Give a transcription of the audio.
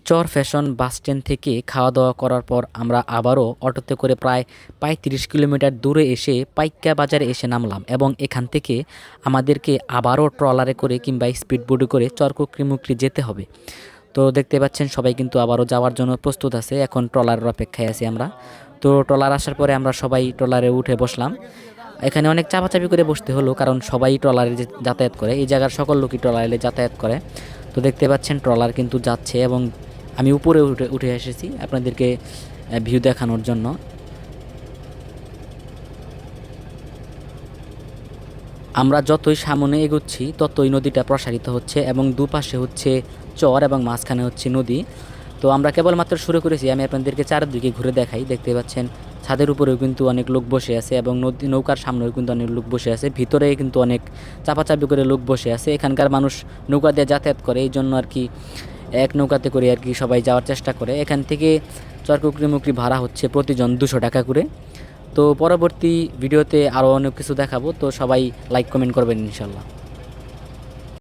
চর fashion bus stand থেকে খাওয়া দাওয়া করার পর আমরা আবারও অটোতে করে প্রায় ৩৫ কিলোমিটার দূরে এসে পাইক্কা বাজারে এসে নামলাম এবং এখান থেকে আমাদেরকে আবারও ট্রলারে করে কিংবা স্পিডবোটে করে চরকুকরিমুকরি যেতে হবে। তো দেখতে পাচ্ছেন সবাই কিন্তু আবারও যাওয়ার জন্য প্রস্তুত আছে, এখন ট্রলারের অপেক্ষায় আছি আমরা। তো ট্রলার আসার পরে আমরা সবাই ট্রলারে উঠে বসলাম। এখানে অনেক চাপাচাপি করে বসতে হলো, কারণ সবাই ট্রলারে যাতায়াত করে, এই জায়গার সকল লোকই ট্রলারে যাতায়াত করে। তো দেখতে পাচ্ছেন ট্রলার কিন্তু যাচ্ছে এবং আমি উপরে উঠে এসেছি আপনাদেরকে ভিউ দেখানোর জন্য। আমরা যতই সামনে এগোচ্ছি ততই নদীটা প্রসারিত হচ্ছে এবং দুপাশে হচ্ছে চর এবং মাঝখানে হচ্ছে নদী। তো আমরা কেবলমাত্র শুরু করেছি, আমি আপনাদেরকে চারদিকে ঘুরে দেখাই। দেখতে পাচ্ছেন ছাদের উপরেও কিন্তু অনেক লোক বসে আছে এবং নৌকার সামনেও কিন্তু অনেক লোক বসে আছে, ভিতরে কিন্তু অনেক চাপাচাপি করে লোক বসে আছে। এখানকার মানুষ নৌকা দিয়ে যাতায়াত করে, এই জন্য আর কি এক নৌকাতে করে আর কি সবাই যাওয়ার চেষ্টা করে। এখান থেকে চরকুকরিমুকরি ভাড়া হচ্ছে প্রতিজন 200 টাকা করে। তো পরবর্তী ভিডিওতে আরও অনেক কিছু দেখাবো, তো সবাই লাইক কমেন্ট করবেন ইনশাল্লাহ।